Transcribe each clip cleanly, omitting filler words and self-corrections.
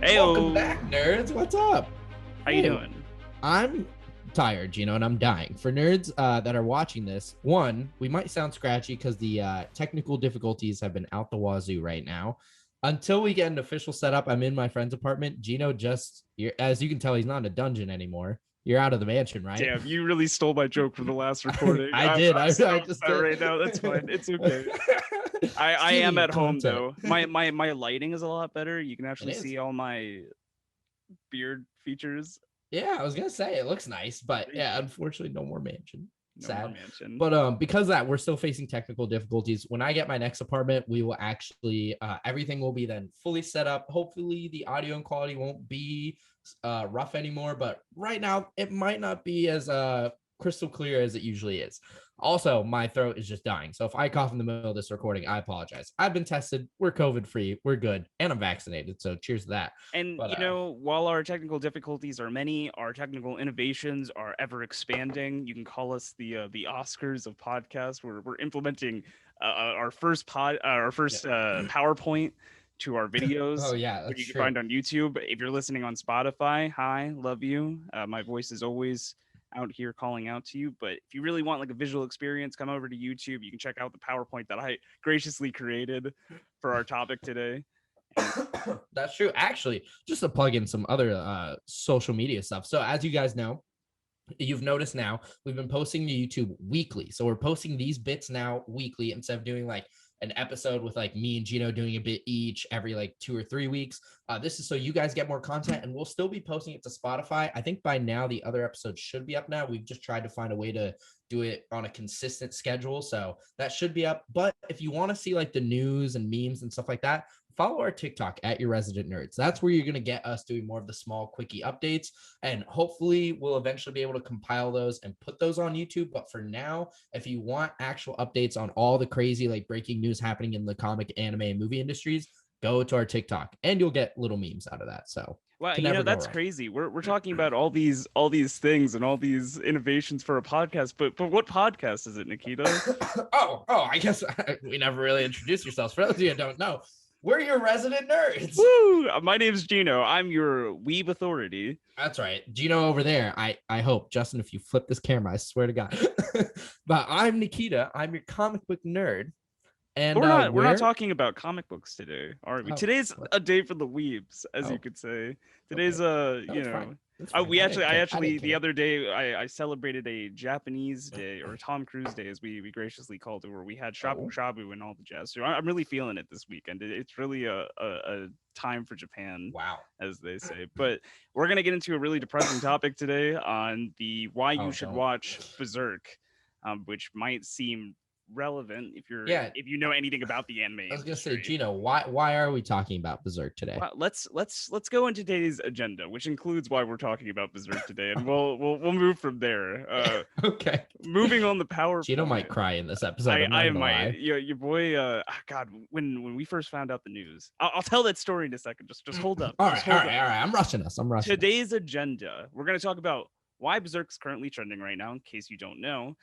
Welcome Heyo, back, nerds. What's up? how you doing? I'm tired, and I'm dying. For nerds that are watching this, one, we might sound scratchy because the technical difficulties have been out the wazoo right now. Until we get an official setup, I'm in my friend's apartment. Gino as you can tell, he's not in a dungeon anymore. You're out of the mansion, right? Damn, you really stole my joke from the last recording. I I'm, did. I'm I so just upset did. right now. That's fine. It's okay. I am at home though. My lighting is a lot better. You can actually see all my beard features. Yeah, I was gonna say it looks nice, but Thank yeah, you. unfortunately, no more mansion. No Sad. more mansion. But because of that, we're still facing technical difficulties. When I get my next apartment, we will actually everything will be then fully set up. Hopefully, the audio and quality won't be rough anymore. But right now, it might not be as crystal clear as it usually is. Also, my throat is just dying. So if I cough in the middle of this recording, I apologize. I've been tested. We're COVID free. We're good, and I'm vaccinated. So cheers to that. And But, while our technical difficulties are many, our technical innovations are ever expanding. You can call us the Oscars of podcasts. We're implementing our first PowerPoint to our videos. Oh yeah, which that's you can true. find on YouTube. If you're listening on Spotify, hi, love you. My voice is always out here calling out to you. But if you really want like a visual experience, come over to YouTube. You can check out the PowerPoint that I graciously created for our topic today. That's true. Actually, just to plug in some other social media stuff. So as you guys know, you've noticed now we've been posting to YouTube weekly. So we're posting these bits now weekly instead of doing like an episode with like me and Gino doing a bit each every like 2 or 3 weeks. This is so you guys get more content, and we'll still be posting it to Spotify. I think by now the other episodes should be up now. We've just tried to find a way to do it on a consistent schedule. So that should be up. But if you want to see like the news and memes and stuff like that, follow our TikTok at Your Resident Nerds. That's where you're going to get us doing more of the small, quickie updates. And hopefully we'll eventually be able to compile those and put those on YouTube. But for now, if you want actual updates on all the crazy, like breaking news happening in the comic, anime, and movie industries, go to our TikTok and you'll get little memes out of that. So wow, that's crazy. We're talking about all these things and all these innovations for a podcast, but what podcast is it, Nikita? I guess we never really introduced yourselves. For those of you who don't know, we're your resident nerds. Woo! My name's Gino. I'm your weeb authority. That's right. Gino over there. I hope, Justin, if you flip this camera, I swear to God. But I'm Nikita. I'm your comic book nerd. And we're not talking about comic books today, are we? Oh, Today's a day for the weebs, as you could say. Today's the other day I celebrated a Japanese day, or Tom Cruise Day as we graciously called it, where we had shabu shabu and all the jazz. So I'm really feeling it this weekend. It's really a time for Japan, wow, as they say. But we're gonna get into a really depressing topic today on the why you should watch Berserk, which might seem relevant if you know anything about the anime. I was gonna say, Gino, why are we talking about Berserk today? Well, let's go into today's agenda, which includes why we're talking about Berserk today, and we'll move from there. Okay. Moving on the PowerPoint. Gino might cry in this episode. I might. Your boy. God, when we first found out the news, I'll tell that story in a second. Just hold up. All right. I'm rushing us. Today's agenda. We're gonna talk about why Berserk's currently trending right now. In case you don't know,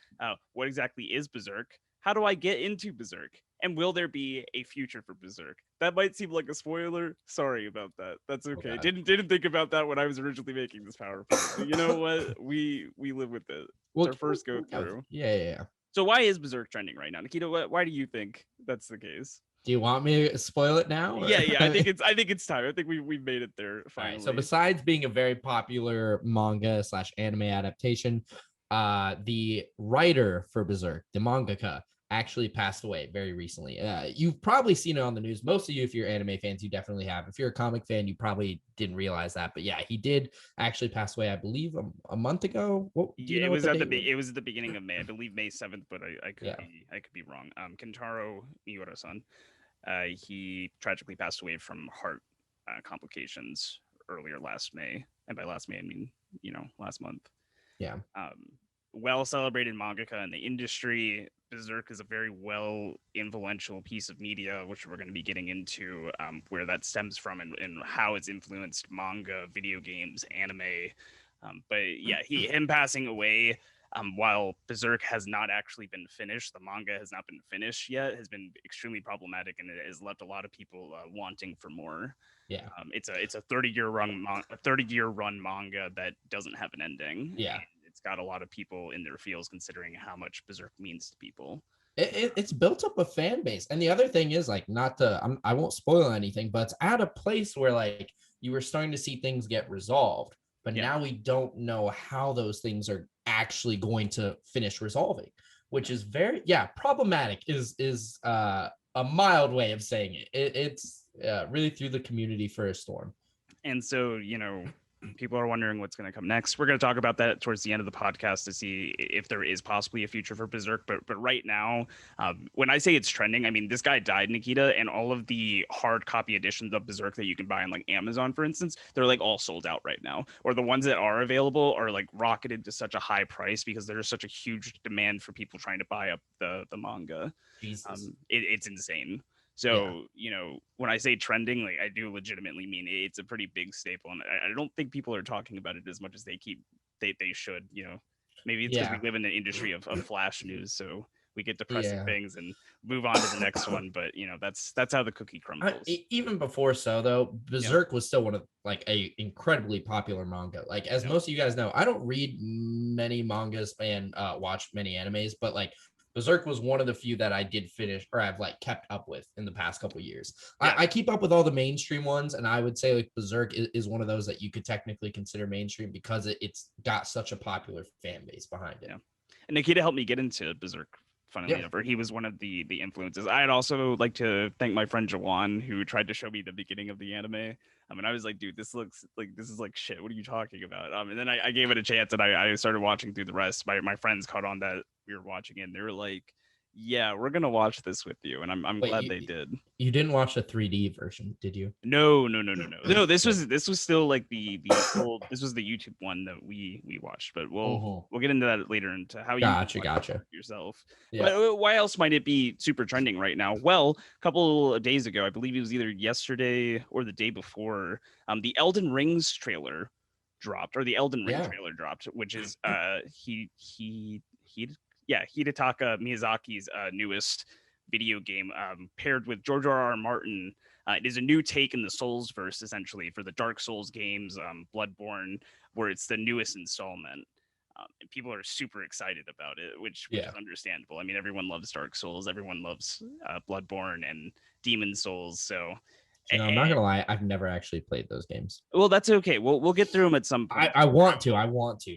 what exactly is Berserk? How do I get into Berserk? And will there be a future for Berserk? That might seem like a spoiler. Sorry about that. That's okay. Didn't think about that when I was originally making this PowerPoint. But you know what? We live with it. It's our first go through. Yeah. So why is Berserk trending right now, Nikita? Why do you think that's the case? Do you want me to spoil it now? Or? Yeah. I think it's time. I think we've made it there finally. Right, so besides being a very popular manga / anime adaptation, the writer for Berserk, the mangaka, actually passed away very recently. You've probably seen it on the news. Most of you, if you're anime fans, you definitely have. If you're a comic fan, you probably didn't realize that. But yeah, he did actually pass away, I believe, a month ago. It was at the beginning of May, I believe May 7th, but I could be wrong. Kentaro Miura-san, he tragically passed away from heart complications earlier last May, and by last May I mean last month. Yeah. Well celebrated mangaka in the industry. Berserk is a very well influential piece of media, which we're going to be getting into, where that stems from and how it's influenced manga, video games, anime. But yeah, him passing away while Berserk has not actually been finished, the manga has not been finished yet, has been extremely problematic, and it has left a lot of people wanting for more. Yeah. It's a 30-year run manga that doesn't have an ending. Yeah. And it's got a lot of people in their feels considering how much Berserk means to people. It's built up a fan base. And the other thing is like, not to, I won't spoil anything, but it's at a place where like you were starting to see things get resolved, but Yeah. now we don't know how those things are actually going to finish resolving, which is very, problematic is a mild way of saying it. It's really through the community for a storm. And so, people are wondering what's going to come next. We're going to talk about that towards the end of the podcast to see if there is possibly a future for Berserk. But right now, when I say it's trending, I mean, this guy died, Nikita, and all of the hard copy editions of Berserk that you can buy on like Amazon, for instance, they're like all sold out right now. Or the ones that are available are like rocketed to such a high price because there's such a huge demand for people trying to buy up the manga. Jesus. It's insane. So, when I say trending, like I do legitimately mean it's a pretty big staple. And I don't think people are talking about it as much as they should, maybe it's because we live in an industry of flash news. So we get depressing things and move on to the next one. But, that's how the cookie crumbles. Even before so though, Berserk was still one of like a incredibly popular manga. Like as most of you guys know, I don't read many mangas and watch many animes, but like Berserk was one of the few that I did finish or I've like kept up with in the past couple of years. I keep up with all the mainstream ones, and I would say like Berserk is one of those that you could technically consider mainstream because it's got such a popular fan base behind it. Yeah. And Nikita helped me get into Berserk. Funnily enough, or he was one of the influences. I'd also like to thank my friend Jawan, who tried to show me the beginning of the anime. I mean, I was like, dude, this is like shit. What are you talking about? And then I gave it a chance, and I started watching through the rest. My friends caught on that we were watching it, and they were like, yeah, we're gonna watch this with you, and I'm glad they did. You didn't watch the 3D version, did you? No. This was still like the old. This was the YouTube one that we watched, but we'll get into that later into how you gotcha yourself. Yeah. But why else might it be super trending right now? Well, a couple of days ago, I believe it was either yesterday or the day before, the Elden Rings trailer dropped, or the Elden Ring trailer dropped, which is Hidetaka Miyazaki's newest video game, paired with George R.R. Martin. It is a new take in the Souls verse, essentially, for the Dark Souls games, Bloodborne, where it's the newest installment. And people are super excited about it, which is understandable. I mean, everyone loves Dark Souls, everyone loves Bloodborne and Demon Souls. So, I'm not gonna lie, I've never actually played those games. Well, that's okay. We'll get through them at some point. I want to.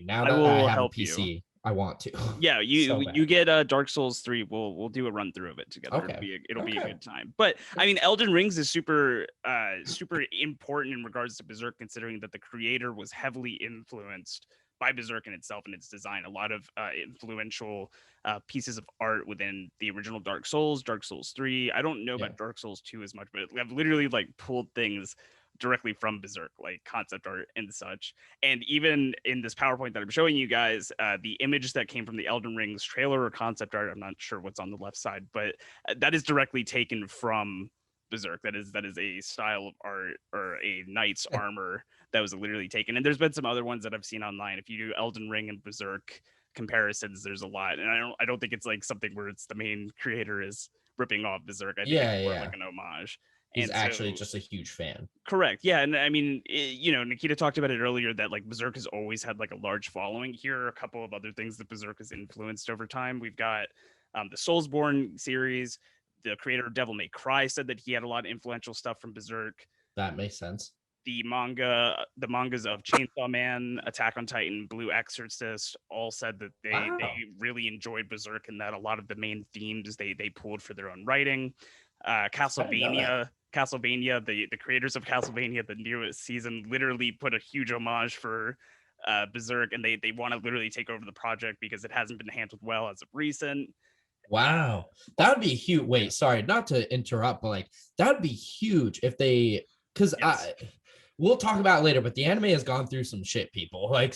Now that I have a PC. I want to. Yeah, you get Dark Souls 3. We'll do a run through of it together. Okay. It'll be a good time. But I mean, Elden Rings is super important in regards to Berserk, considering that the creator was heavily influenced by Berserk in itself and its design. A lot of influential pieces of art within the original Dark Souls 3. I don't know about Dark Souls 2 as much, but I've literally like pulled things directly from Berserk, like concept art and such. And even in this PowerPoint that I'm showing you guys, the image that came from the Elden Rings trailer or concept art, I'm not sure what's on the left side, but that is directly taken from Berserk. That is a style of art or a knight's armor that was literally taken. And there's been some other ones that I've seen online. If you do Elden Ring and Berserk comparisons, there's a lot. And I don't think it's like something where it's the main creator is ripping off Berserk. I think it's more like an homage. He's actually just a huge fan. Correct. Yeah. And I mean, Nikita talked about it earlier that like Berserk has always had like a large following. Here are a couple of other things that Berserk has influenced over time. We've got the Soulsborne series. The creator of Devil May Cry said that he had a lot of influential stuff from Berserk. That makes sense. The mangas of Chainsaw Man, Attack on Titan, Blue Exorcist all said that they really enjoyed Berserk and that a lot of the main themes they pulled for their own writing. Castlevania, the creators of Castlevania, the newest season, literally put a huge homage for Berserk, and they want to literally take over the project because it hasn't been handled well as of recent. Wow, that would be huge. Wait, sorry, not to interrupt, but like that would be huge if they, because we'll talk about it later, but the anime has gone through some shit, people, like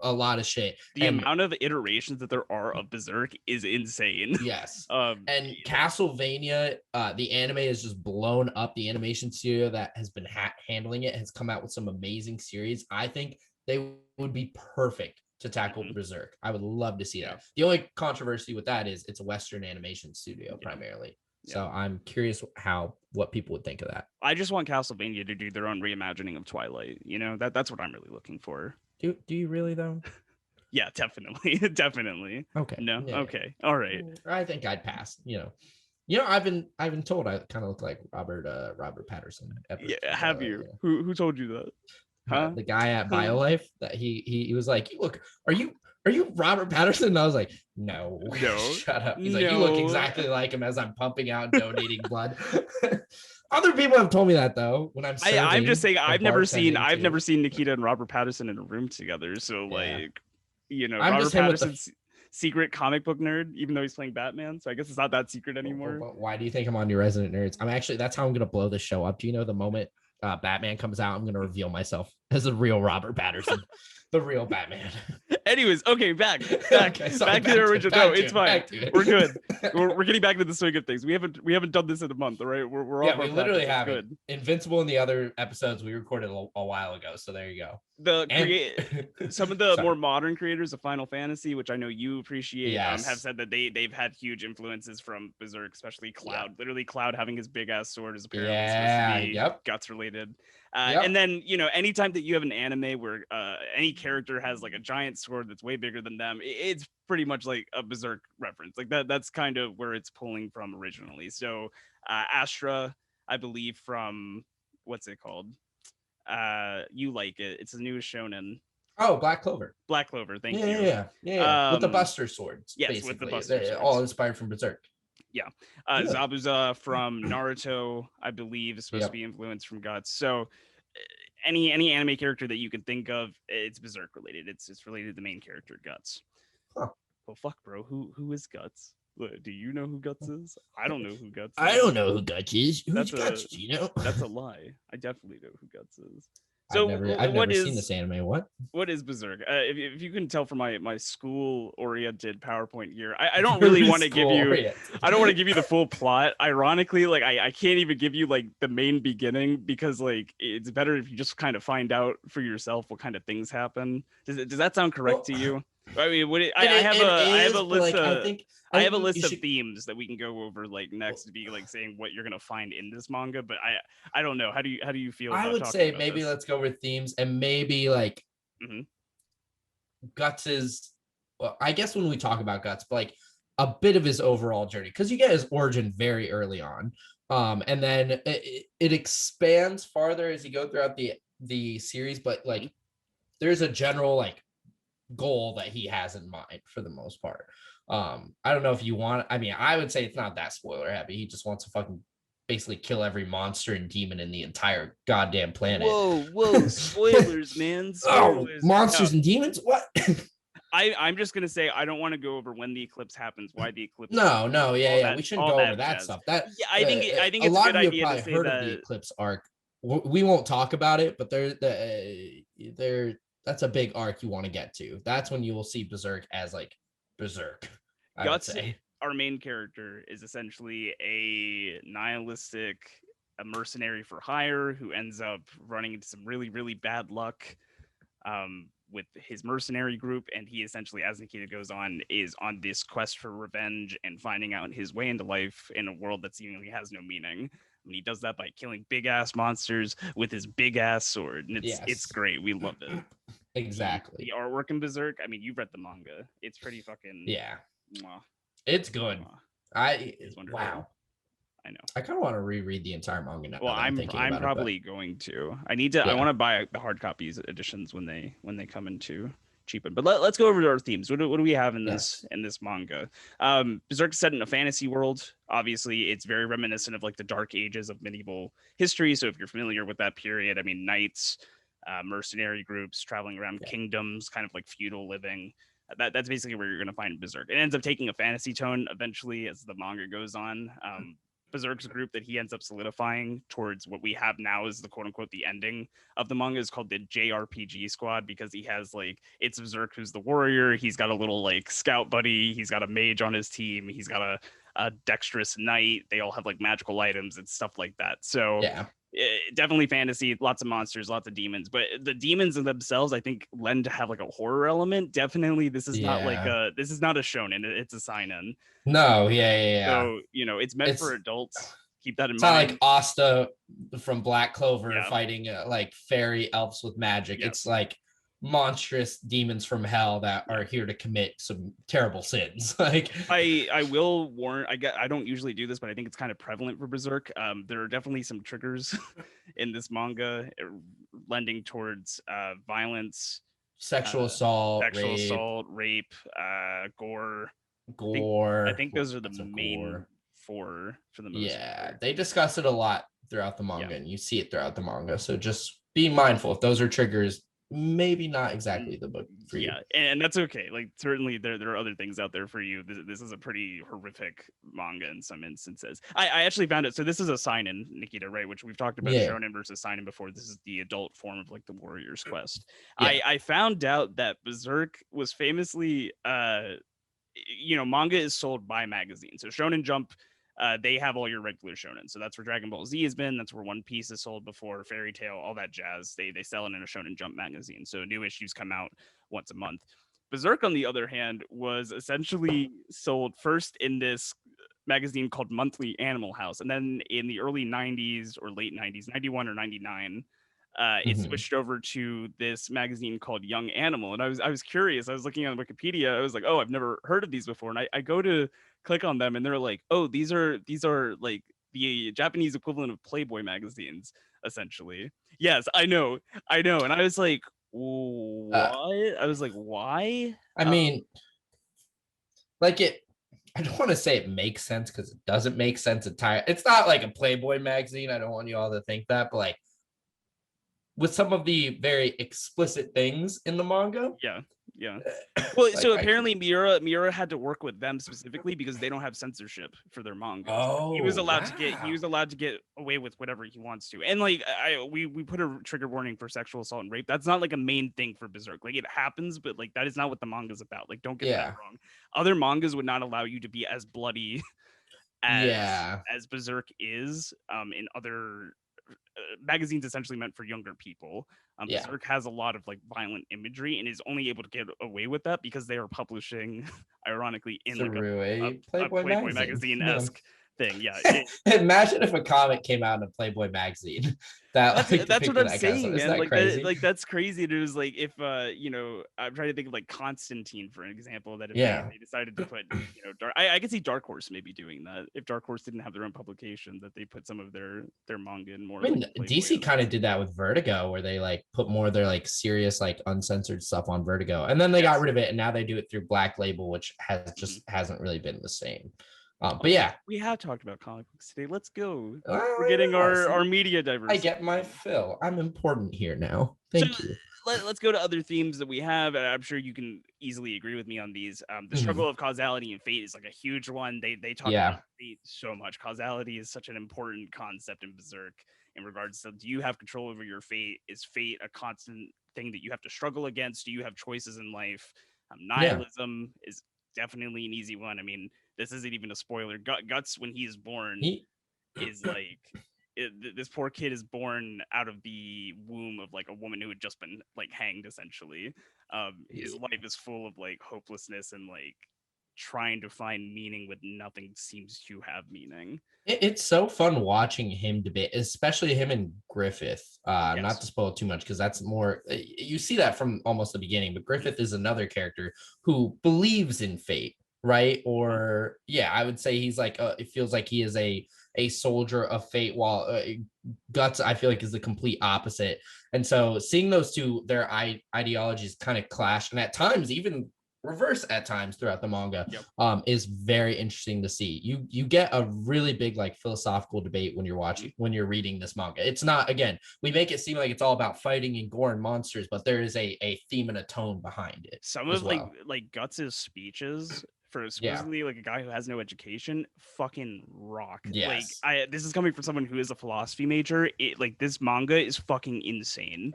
a lot of shit. The amount of iterations that there are of Berserk is insane. Yes. And Castlevania, the anime has just blown up. The animation studio that has been handling it has come out with some amazing series. I think they would be perfect to tackle Berserk. I would love to see that. The only controversy with that is it's a Western animation studio primarily. So I'm curious what people would think of that. I just want Castlevania to do their own reimagining of Twilight. You know, that's what I'm really looking for. Do you really though? Yeah, definitely. Definitely. Okay. No. Yeah. Okay. All right. I think I'd pass. I've been told I kind of look like Robert Patterson. Yeah, have you? Who told you that? Huh? The guy at BioLife that he was like, look, are you Robert Patterson? And I was like, no, shut up. He's like, you look exactly like him as I'm pumping out and donating blood. Other people have told me that though. When I'm just saying I've never seen Nikita and Robert Patterson in a room together. So Robert Patterson's secret comic book nerd, even though he's playing Batman. So I guess it's not that secret anymore. Why do you think I'm on your Resident Nerds? That's how I'm gonna blow this show up. Do you know the moment Batman comes out, I'm gonna reveal myself as a real Robert Patterson, the real Batman. Anyways, okay, back to the original. No, it's fine. We're good. We're getting back to the swing of things. We haven't done this in a month, all right? We're we literally haven't. Invincible in the other episodes we recorded a while ago, so there you go. Some of the more modern creators of Final Fantasy, which I know you appreciate, have said that they've had huge influences from Berserk, especially Cloud. Yeah. Literally, Cloud having his big ass sword is apparently supposed to be guts related. And then anytime that you have an anime where any character has like a giant sword that's way bigger than them, it's pretty much like a Berserk reference. Like that's kind of where it's pulling from originally. So Astra, I believe, from what's it called? You like it? It's the newest shonen. Oh, Black Clover. Thank you. Yeah. With the Buster swords. Yes, basically. With the Buster swords. All inspired from Berserk. Yeah. Zabuza from Naruto, I believe, is supposed to be influenced from Guts. So any anime character that you can think of, it's Berserk related. It's related to the main character, Guts. Huh. Well, fuck, bro. Who is Guts? Do you know who Guts is? I don't know who Guts is. I don't know who Guts is. Who's Guts? Do you know? That's a lie. I definitely know who Guts is. So I've never seen this anime. What is Berserk? If you can tell from my school-oriented PowerPoint here, I don't really want to give you. I don't want to give you the full plot. Ironically, like I can't even give you like the main beginning because like it's better if you just kind of find out for yourself what kind of things happen. Does that sound correct to you? I mean, I have a list. I have a list of themes that we can go over like next to be like saying what you're gonna find in this manga, but I don't know. How do you feel? I would say maybe let's go with themes and maybe like Guts is. Well, I guess when we talk about Guts, but like a bit of his overall journey because you get his origin very early on, and then it expands farther as you go throughout the series, but like there's a general like goal that he has in mind for the most part. I don't know if you want. I mean, I would say it's not that spoiler heavy. He just wants to fucking basically kill every monster and demon in the entire goddamn planet. Whoa, spoilers, man. Spoilers. Oh, monsters and demons? What? I'm just gonna say I don't want to go over when the eclipse happens, why the eclipse. No, we shouldn't go over that stuff. I think it's a good idea to say heard that of the eclipse arc. We won't talk about it, but that's a big arc you want to get to. That's when you will see Berserk as like Berserk. Guts, our main character, is essentially a nihilistic, a mercenary for hire who ends up running into some really, really bad luck with his mercenary group. And he essentially, as Nikita goes on, is on this quest for revenge and finding out his way into life in a world that seemingly has no meaning. And he does that by killing big ass monsters with his big ass sword. And it's great. We love it. Exactly. The artwork in Berserk, I mean, you've read the manga. It's pretty fucking It's good. It's wonderful. Wow. I know. I kind of want to reread the entire manga now. Well, I'm probably going to. I need to. I want to buy the hard copies editions when they come into cheapen. But let's go over to our themes. What do we have in this manga? Berserk is set in a fantasy world. Obviously, it's very reminiscent of like the dark ages of medieval history. So if you're familiar with that period, I mean, knights, mercenary groups traveling around kingdoms, kind of like feudal living. That's basically where you're going to find Berserk. It ends up taking a fantasy tone eventually as the manga goes on. Berserk's group that he ends up solidifying towards what we have now is the quote unquote the ending of the manga is called the JRPG squad, because he has like, it's Berserk who's the warrior. He's got a little like scout buddy. He's got a mage on his team. He's got a dexterous knight. They all have like magical items and stuff like that. So Definitely fantasy, lots of monsters, lots of demons, but the demons in themselves, I think, lend to have like a horror element. Definitely, this is not like Yeah. this is not a shonen. It's a seinen. No, yeah. So it's meant for It's adults. Keep that in it's not like mind. Asta from Black Clover Yeah, fighting like fairy elves with magic. yeah, It's like monstrous demons from hell that yeah. are here to commit some terrible sins. Like, I will warn. I don't usually do this, but I think it's kind of prevalent for Berserk. There are definitely some triggers in this manga lending towards violence, sexual uh, assault, sexual rape, assault, rape, gore. think I gore. think those are the Lots of main gore. four for the most Yeah, part. they discuss it a lot throughout the Yeah. manga, and you see it throughout the manga. So just be mindful if those are triggers. Maybe not exactly the book for you. Yeah, and that's okay. Like certainly there are other things out there for you. This is a pretty horrific manga in some instances. I actually found it. So this is a seinen, Nikita, right? Which we've talked about Yeah, shonen versus seinen before. This is the adult form of like the warrior's quest. yeah. I found out that Berserk was famously manga is sold by magazines. So Shonen Jump, they have all your regular shonen. So that's where Dragon Ball Z has been. That's where One Piece is sold before, Fairy Tail, all that jazz. They sell it in a Shonen Jump magazine. So new issues come out once a month. Berserk, on the other hand, was essentially sold first in this magazine called Monthly Animal House, and then in the early 90s or late 90s, 91 or 99, it Mhm. switched over to this magazine called Young Animal. And I was curious. I was looking on Wikipedia. I was like, oh, I've never heard of these before. And I go to click on them, and they're like, oh, these are like the Japanese equivalent of Playboy magazines, essentially. Yes, I know. And I was like, Uh, what? I was like, why? I mean, like it. I don't want to say it makes sense because it doesn't make sense entirely. It's not like a Playboy magazine. I don't want you all to think that, but like with some of the very explicit things in the manga, Yeah, yeah. Well, like so I can. apparently Miura had to work with them specifically because they don't have censorship for their mangas. He was Oh allowed to wow. get away with whatever he wants to. And like we put a trigger warning for sexual assault and rape. That's not like a main thing for Berserk. Like it happens, but like that is not what the manga's about. Like don't get that Yeah. wrong. Other mangas would not allow you to be as bloody Yeah. as Berserk is in other magazines essentially meant for younger people. Yeah. Berserk has a lot of like violent imagery and is only able to get away with that because they are publishing, ironically, in like Through a, a a Playboy Playboy magazine. magazine Yeah. esque thing. Yeah, Imagine if a comic came out in a Playboy magazine that like that's what depicted I'm that kind of stuff. saying, Isn't man. that crazy? Like that's crazy. It was like if I'm trying to think of like Constantine for an example. That if Yeah. they decided to put Dark, I could see Dark Horse maybe doing that if Dark Horse didn't have their own publication, that they put some of their manga in more I like mean, Playboy. DC kind of did that with Vertigo, where they like put more of their like serious, like uncensored stuff on Vertigo, and then they got Yes. rid of it, and now they do it through Black Label, which has Mhm. just hasn't really been the same. Oh, But yeah, we have talked about comic books today. Let's go. We're getting well, yeah, our see, media I get my diversity. fill. I'm important here now. So Thank you. let's go to other themes that we have. And I'm sure you can easily agree with me on these. The struggle Mhm. of causality and fate is like a huge one. They talk about Yeah, fate so much. Causality is such an important concept in Berserk in regards to, do you have control over your fate? Is fate a constant thing that you have to struggle against? Do you have choices in life? yeah. Nihilism is definitely an easy one. I mean, this isn't even a spoiler. Guts, when he is born, He, is like this poor kid is born out of the womb of like a woman who had just been like hanged essentially. His life is full of like hopelessness and like trying to find meaning with nothing seems to have meaning. it's so fun watching him debate, especially him and Griffith. Not Yes. to spoil too much because that's more you see that from almost the beginning, but Griffith is another character who believes in fate, right? Uh-huh. Or yeah, I would say he's like it feels like he is a soldier of fate, while Guts I feel like is the complete opposite. And so seeing those two, their ideologies kind of clash, and at times even reverse at times throughout the manga, Yep. is very interesting to see. You get a really big like philosophical debate when you're Mhm. watching, when you're reading this manga. It's not, again, we make it seem like it's all about fighting and gore and monsters, but there is a theme and a tone behind it Some as of well. like Guts's speeches for Yeah. supposedly like a guy who has no education fucking rock. Like Yes. I this is coming from someone who is a philosophy major. It like this manga is fucking insane.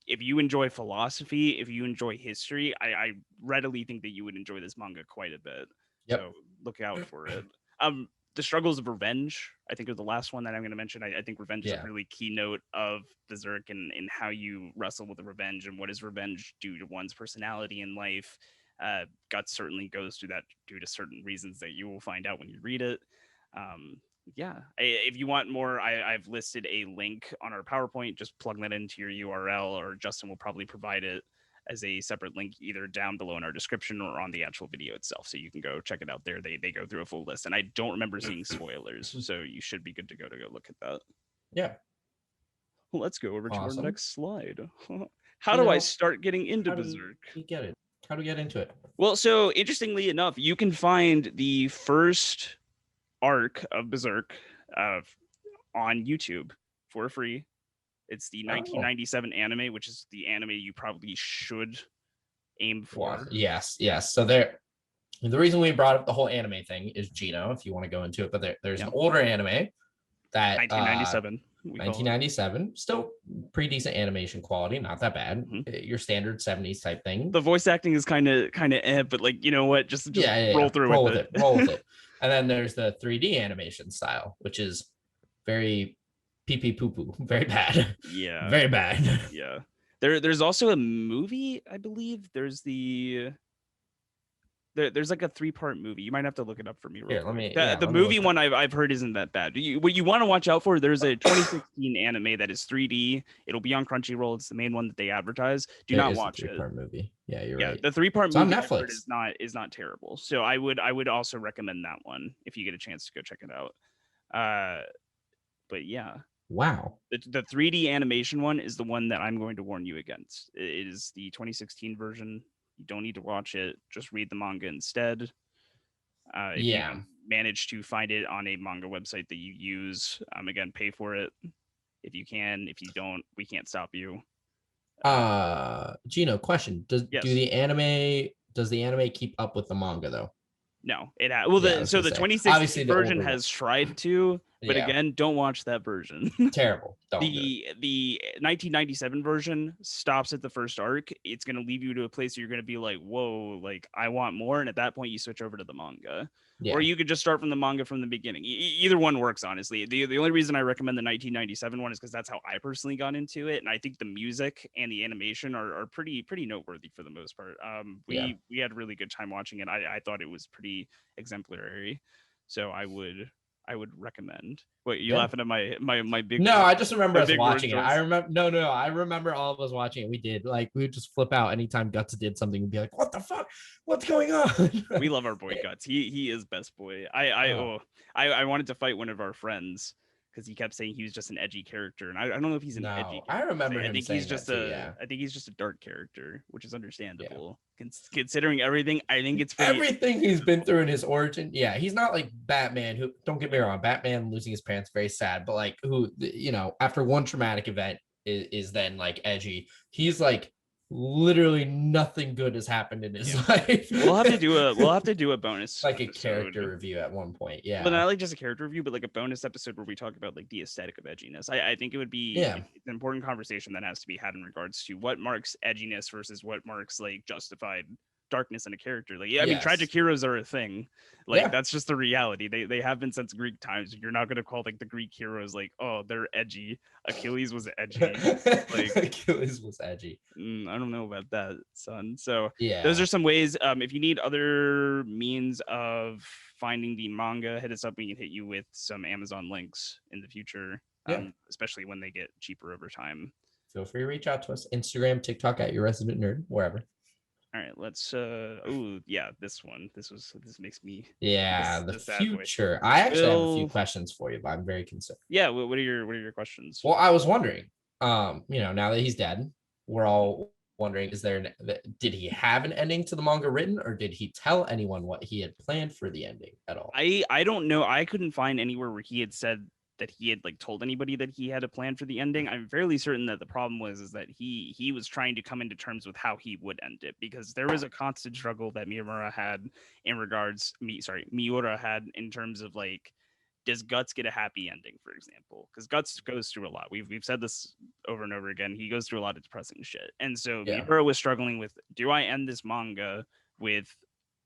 If you enjoy philosophy, if you enjoy history, I readily think that you would enjoy this manga quite a bit. Yep. So look out for it. Um the struggles of revenge, I think, are the last one that I'm going to mention. I think revenge is a really keynote of Berserk, and how you wrestle with the revenge and what does revenge do to one's personality in life. Guts certainly goes through that due to certain reasons that you will find out when you read it. If you want more, I've listed a link on our PowerPoint. Just plug that into your URL, or Justin will probably provide it as a separate link either down below in our description or on the actual video itself, so you can go check it out there. They go through a full list, and I don't remember seeing spoilers, so you should be good to go look at that. Yeah. Well, let's go over to our next slide. How You do I know, start getting into how do Berserk? you get it? How do we get into it? Well, so interestingly enough, you can find the first arc of Berserk on YouTube for free. It's the 1997 anime, which is the anime you probably should aim for. Wow. Yes. So the reason we brought up the whole anime thing is Gino, if you want to go into it, but there's an older anime that 1997. 1997, still pretty decent animation quality, not that bad. Your standard 70s type thing. The voice acting is kind of but like, you know what, just roll through roll with it. And then there's the 3D animation style, which is very pee poo poo, very bad. Yeah, very bad. Yeah, there's also a movie, I believe. There's like a 3-part movie. You might have to look it up for me. The movie one I've heard isn't that bad. What you want to watch out for, there's a 2016 anime that is 3D. It'll be on Crunchyroll. It's the main one that they advertise. Do not watch it. 3-part movie. Yeah, you're right. The 3-part movie on Netflix is not terrible. So I would also recommend that one if you get a chance to go check it out. But yeah. Wow. The 3D animation one is the one that I'm going to warn you against. It is the 2016 version. You don't need to watch it. Just read the manga instead. If you manage to find it on a manga website that you use, again, pay for it if you can. If you don't, we can't stop you. Gino, question: Does the anime keep up with the manga though? No, it has. Well, the 2016 version has tried to, but again, don't watch that version. Terrible. The 1997 version stops at the first arc. It's going to leave you to a place where you're going to be like, whoa, like I want more. And at that point, you switch over to the manga. Or you could just start from the manga from the beginning. Either one works, honestly. The only reason I recommend the 1997 one is because that's how I personally got into it. And I think the music and the animation are pretty noteworthy for the most part. We had a really good time watching it. I thought it was pretty exemplary. So I would recommend. Wait, you laughing at my big? No, I just remember us watching it. I remember I remember all of us watching it. We would just flip out anytime Guts did something and be like, "What the fuck? What's going on?" We love our boy Guts. He is best boy. I wanted to fight one of our friends because he kept saying he was just an edgy character, and I don't know if he's an edgy character. I remember him. I think he's just I think he's just a dark character, which is understandable. Considering everything, I think it's everything he's been through in his origin. Yeah, he's not like Batman, who, don't get me wrong, Batman losing his parents, very sad, but like who, after one traumatic event is then like edgy. He's like literally nothing good has happened in his life. We'll have to do a bonus like episode. A character review at one point. Yeah, but not like just a character review, but like a bonus episode where we talk about like the aesthetic of edginess. I think it would be an important conversation that has to be had in regards to what marks edginess versus what marks like justified darkness in a character. Like, I mean, tragic heroes are a thing. Like, that's just the reality. They have been since Greek times. You're not going to call like the Greek heroes like, oh, they're edgy. Achilles was edgy. Like Achilles was edgy. I don't know about that, son. So those are some ways. If you need other means of finding the manga, hit us up. We can hit you with some Amazon links in the future, especially when they get cheaper over time. Feel free to reach out to us. Instagram, TikTok at Your Resident Nerd, wherever. All right, let's this one. This makes me the future. I actually have a few questions for you, but I'm very concerned. Yeah, what are your questions? Well, I was wondering, now that he's dead, we're all wondering, did he have an ending to the manga written, or did he tell anyone what he had planned for the ending at all? I don't know. I couldn't find anywhere where he had said that he had like told anybody that he had a plan for the ending. I'm fairly certain that the problem was that he was trying to come into terms with how he would end it, because there was a constant struggle that Miura had in terms of like, does Guts get a happy ending, for example? Because Guts goes through a lot. We've said this over and over again. He goes through a lot of depressing shit, and so Miura was struggling with, do I end this manga with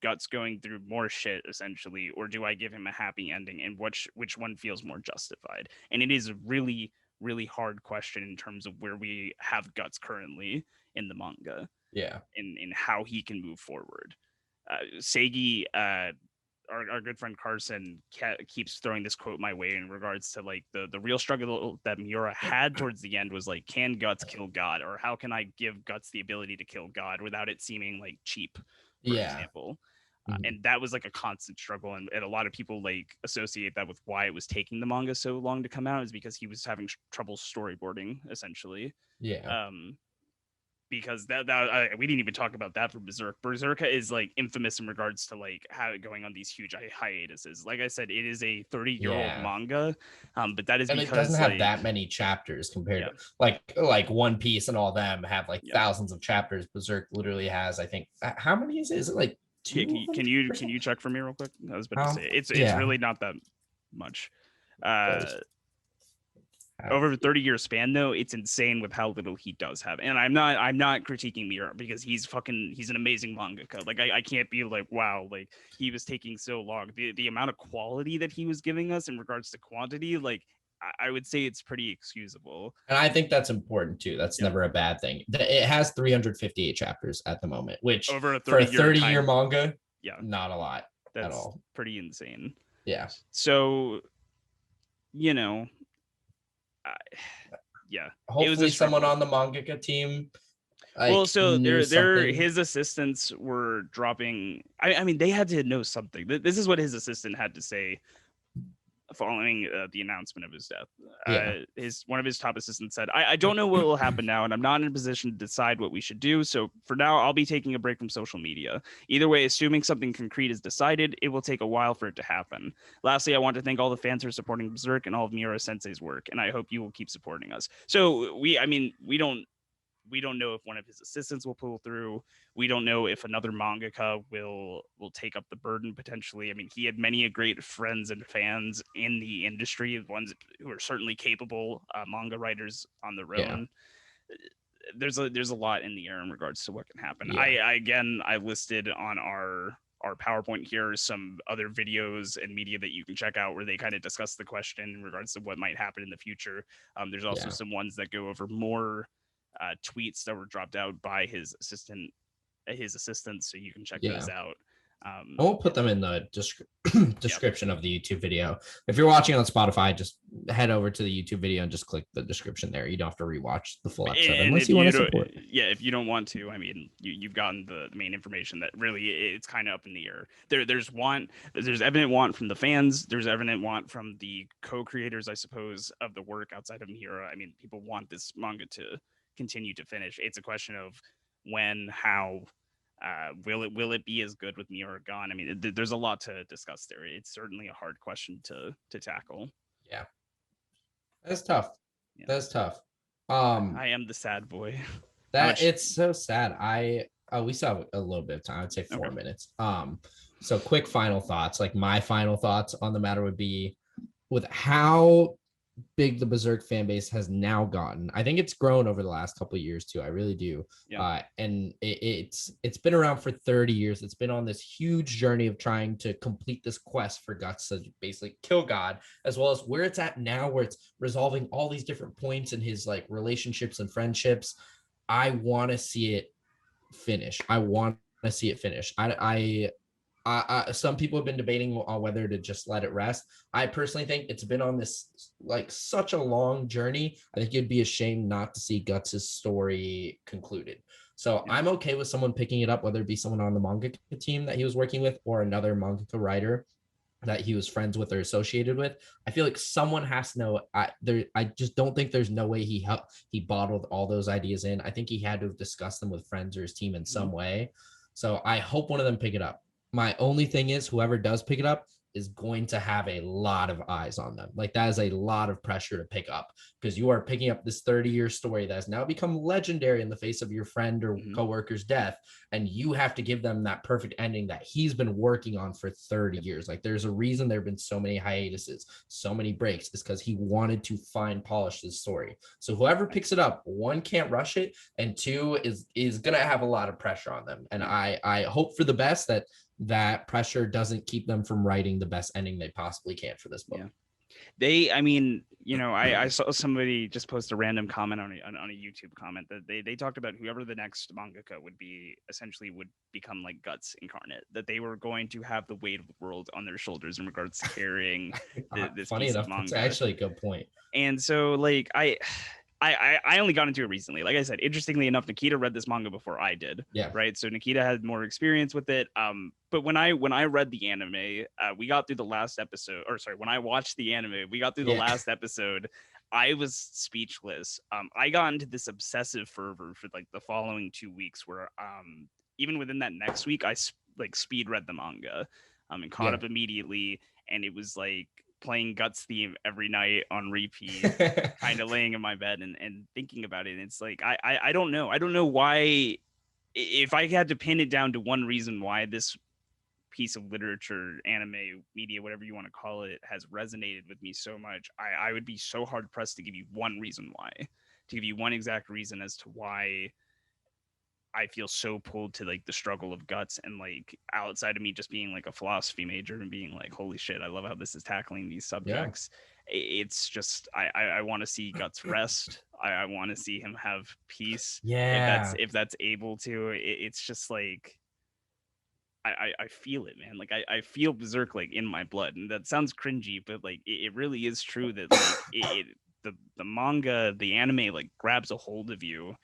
Guts going through more shit essentially, or do I give him a happy ending, and which one feels more justified? And it is a really hard question in terms of where we have Guts currently in the manga, Yeah. in how he can move forward. Seigi, our good friend Carson keeps throwing this quote my way in regards to like the real struggle that Miura had towards the end was like, can Guts kill God, or how can I give Guts the ability to kill God without it seeming like cheap, for example. And that was like a constant struggle, and a lot of people like associate that with why it was taking the manga so long to come out, is because he was having trouble storyboarding essentially. Yeah. Because we didn't even talk about that for Berserk. Berserk is like infamous in regards to like how going on these huge hiatuses. Like I said, it is a 30-year-old manga, but that is and because it doesn't have like, that many chapters compared to like One Piece and all them have like thousands of chapters. Berserk literally has, I think, how many is it? Is it like 200? Can you check for me real quick? I was about to say it's really not that much. Over a 30-year span though, it's insane with how little he does have. And I'm not critiquing Miura, because he's an amazing mangaka. Like I can't be like, wow, like he was taking so long. The amount of quality that he was giving us in regards to quantity, like I would say it's pretty excusable. And I think that's important too. That's never a bad thing. It has 358 chapters at the moment, which over a 30 for a 30-year manga, not a lot at all. Pretty insane. Yeah. So, you know, hopefully someone on the mangaka team, like, well, so his assistants were dropping. I mean, they had to know something. This is what his assistant had to say following the announcement of his death. One of his top assistants said, I don't know what will happen now, and I'm not in a position to decide what we should do. So for now, I'll be taking a break from social media. Either way, assuming something concrete is decided, it will take a while for it to happen. Lastly, I want to thank all the fans for supporting Berserk and all of Miura Sensei's work, and I hope you will keep supporting us. So we don't know if one of his assistants will pull through. We don't know if another mangaka will take up the burden potentially. I mean, he had many great friends and fans in the industry, ones who are certainly capable manga writers on their own. There's a lot in the air in regards to what can happen. I listed on our PowerPoint here some other videos and media that you can check out where they kind of discuss the question in regards to what might happen in the future. There's also some ones that go over more tweets that were dropped out by his assistants, so you can check those out. We'll put them in the description of the YouTube video. If you're watching on Spotify, just head over to the YouTube video and just click the description there. You don't have to rewatch the full episode unless you want to support. If you don't want to, I mean, you've gotten the main information that really it's kind of up in the air. There's evident want from the fans. There's evident want from the co-creators, I suppose, of the work outside of Miura. I mean, people want this manga to continue to finish. It's a question of when, how, will it be as good with Miura gone? I mean, there's a lot to discuss there. It's certainly a hard question to tackle. Yeah, that's tough. That's tough. I am the sad boy. It's so sad. We still have a little bit of time. I'd say 4 minutes. So quick final thoughts. Like my final thoughts on the matter would be, with how big the Berserk fan base has now gotten, I think it's grown over the last couple of years too. I really do. And it's been around for 30 years. It's been on this huge journey of trying to complete this quest for Guts to basically kill God, as well as where it's at now, where it's resolving all these different points in his like relationships and friendships. I want to see it finish. Some people have been debating on whether to just let it rest. I personally think it's been on this like such a long journey. I think it'd be a shame not to see Guts' story concluded. So I'm okay with someone picking it up, whether it be someone on the manga team that he was working with or another mangaka writer that he was friends with or associated with. I feel like someone has to know. I just don't think there's no way he bottled all those ideas in. I think he had to have discussed them with friends or his team in some way. So I hope one of them pick it up. My only thing is, whoever does pick it up is going to have a lot of eyes on them. Like that is a lot of pressure to pick up, because you are picking up this 30-year story that has now become legendary in the face of your friend or coworker's death. And you have to give them that perfect ending that he's been working on for 30 years. Like there's a reason there've been so many hiatuses, so many breaks, is because he wanted to fine polish this story. So whoever picks it up, one, can't rush it, and two, is going to have a lot of pressure on them. And I hope for the best that that pressure doesn't keep them from writing the best ending they possibly can for this book. I mean, I saw somebody just post a random comment on a YouTube comment that they talked about whoever the next mangaka would be essentially would become like Guts incarnate, that they were going to have the weight of the world on their shoulders in regards to carrying this Funny piece enough, of manga. that's actually a good point. And so like I only got into it recently. Like I said, interestingly enough, Nikita read this manga before I did. Yeah. Right. So Nikita had more experience with it. But when I read the anime, we got through the last episode, or sorry, when I watched the anime, we got through the last episode. I was speechless. I got into this obsessive fervor for like the following 2 weeks where even within that next week, I like speed read the manga and caught up immediately. And it was like playing Guts theme every night on repeat, kind of laying in my bed and thinking about it. And it's like, I don't know. I don't know why, if I had to pin it down to one reason why this piece of literature, anime, media, whatever you want to call it, has resonated with me so much, I would be so hard pressed to give you one reason why, to give you one exact reason as to why I feel so pulled to like the struggle of Guts, and like outside of me just being like a philosophy major and being like, holy shit, I love how this is tackling these subjects. It's just I want to see Guts rest. I want to see him have peace. If that's able to. It's just like I feel it, man. Like I feel Berserk like in my blood, and that sounds cringy, but like it really is true that like the manga, the anime like grabs a hold of you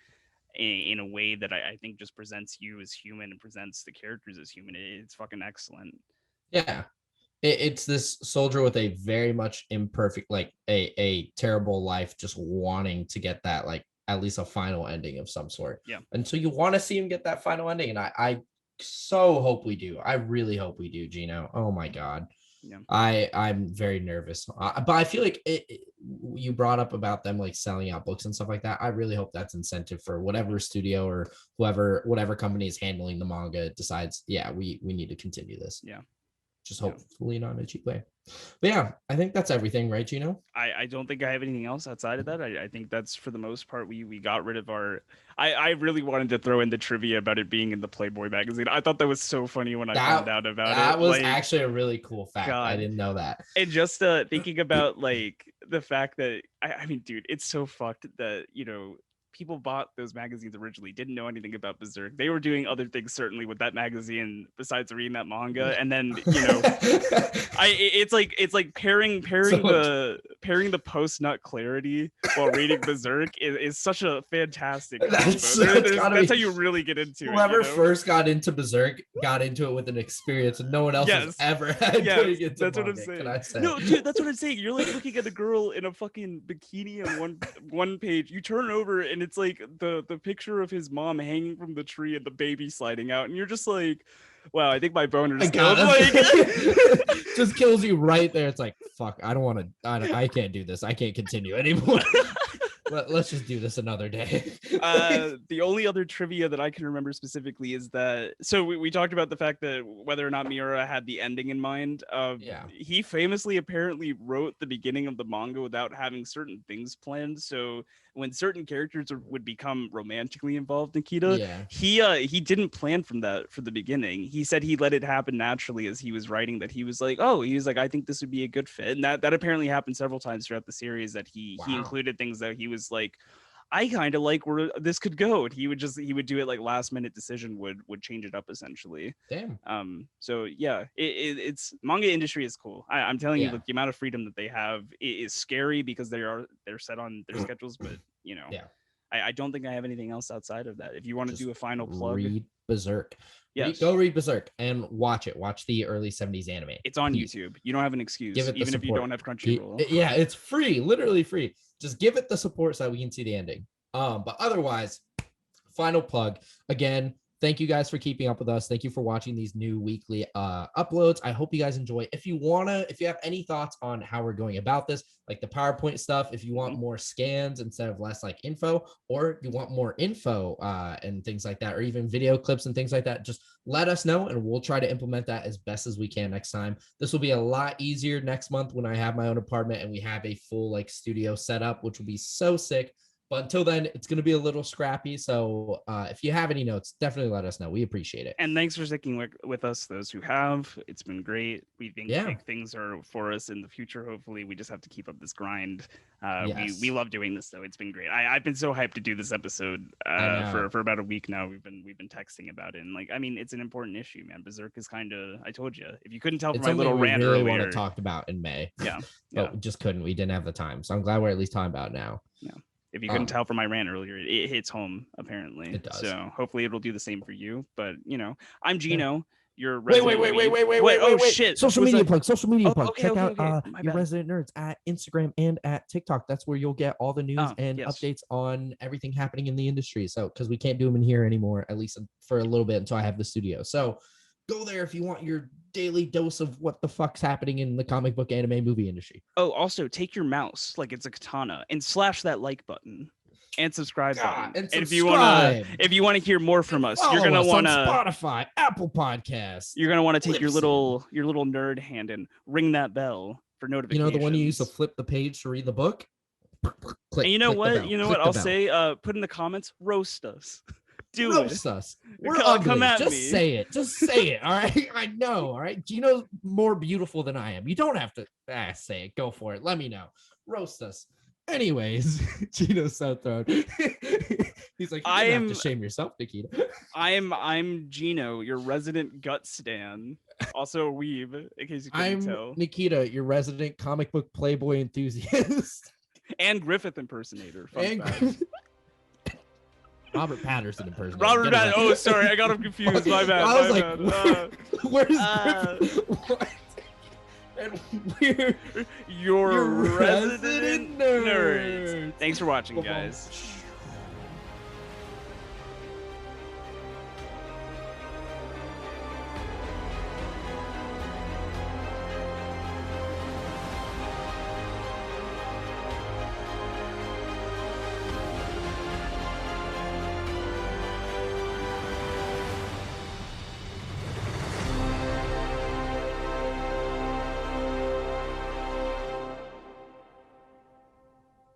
in a way that I think just presents you as human and presents the characters as human. It's fucking excellent. Yeah. It's this soldier with a very much imperfect, like a terrible life, just wanting to get that, like at least a final ending of some sort. Yeah. And so you want to see him get that final ending. And I so hope we do. I really hope we do, Gino. Oh my God. Yeah. I'm very nervous, but I feel like you brought up about them like selling out books and stuff like that. I really hope that's incentive for whatever studio or whatever company is handling the manga decides, yeah, we need to continue this. Yeah. Just hopefully not in a cheap way. But yeah, I think that's everything, right, Gino? I don't think I have anything else outside of that. I think that's for the most part we got rid of our. I really wanted to throw in the trivia about it being in the Playboy magazine. I thought that was so funny when I found out about it. That was actually a really cool fact. God. I didn't know that. And just thinking about like the fact that I mean, dude, it's so fucked that people bought those magazines originally, didn't know anything about Berserk. They were doing other things certainly with that magazine besides reading that manga. And then, it's like pairing the post nut clarity while reading Berserk is such a fantastic combo. That's how you really get into whoever first got into Berserk got into it with an experience and no one else has ever had. That's what I'm saying. No, dude, that's what I'm saying. You're like looking at a girl in a fucking bikini on one page. You turn over and it's like the picture of his mom hanging from the tree and the baby sliding out, and you're just like, wow, I think my boner's killed. Like, just kills you right there. It's like, fuck, I can't do this. I can't continue anymore. Let's just do this another day. The only other trivia that I can remember specifically is that, so we talked about the fact that whether or not Miura had the ending in mind. He famously apparently wrote the beginning of the manga without having certain things planned. So when certain characters would become romantically involved, Nikita, he didn't plan from that for the beginning. He said he let it happen naturally as he was writing, that he was like, I think this would be a good fit. And that apparently happened several times throughout the series, that he included things that he was like, I kind of like where this could go. And he would do it like last minute decision would change it up essentially. Damn. So yeah, it's manga industry is cool. I'm telling you, like, the amount of freedom that they have is scary because they're set on their schedules, but I don't think I have anything else outside of that. If you want to do a final plug, read Berserk. Yes. Go read Berserk and watch it. Watch the early 70s anime. It's on YouTube. You don't have an excuse, even if you don't have Crunchyroll. It's free, literally free. Just give it the support so that we can see the ending. But otherwise, final plug. Again, thank you guys for keeping up with us. Thank you for watching these new weekly uploads. I hope you guys enjoy. If you have any thoughts on how we're going about this, like the PowerPoint stuff, if you want more scans instead of less like info, or you want more info and things like that, or even video clips and things like that, just let us know and we'll try to implement that as best as we can next time. This will be a lot easier next month when I have my own apartment and we have a full like studio setup, which will be so sick. But until then, it's going to be a little scrappy. So if you have any notes, definitely let us know. We appreciate it. And thanks for sticking with us, those who have. It's been great. We think big things are for us in the future. Hopefully, we just have to keep up this grind. Yes. We love doing this, though. It's been great. I've been so hyped to do this episode for about a week now. We've been texting about it, and like, I mean, it's an important issue, man. Berserk is kind of, I told you, if you couldn't tell from my little rant really earlier, want to talk about in May. Yeah, but we just couldn't. We didn't have the time. So I'm glad we're at least talking about it now. Yeah. If you couldn't tell from my rant earlier, it hits home, apparently. It does. So hopefully it'll do the same for you. But, you know, I'm Gino. Yeah. Your wait, shit. Social media plug. Okay, Check out bad. your Resident Nerds at Instagram and at TikTok. That's where you'll get all the news and updates on everything happening in the industry. So, because we can't do them in here anymore, at least for a little bit until I have the studio. So go there if you want your daily dose of what the fuck's happening in the comic book, anime, movie industry. Oh, also take your mouse like it's a katana and slash that like button and subscribe button. And if you want to hear more from us, you're gonna want to Spotify, Apple Podcasts. You're gonna want to take your little nerd hand and ring that bell for notifications. You know, the one you use to flip the page to read the book. And you know what? I'll say, put in the comments, roast us. Roast us. We're ugly. Come at me. Say it. Just say it. All right. I know. All right. Gino's more beautiful than I am. You don't have to say it. Go for it. Let me know. Roast us. Anyways, Gino's so thrown. He's like, you don't have to shame yourself, Nikita. I'm Gino, your resident gut stan. Also a weeb, in case you couldn't tell. I'm Nikita, your resident comic book Playboy enthusiast. And Griffith impersonator. Robert Patterson impersonator. Robert Patterson. Oh, sorry, I got him confused. My bad. I was like, where's Griffith? What? And we're your resident nerds. Thanks for watching, guys.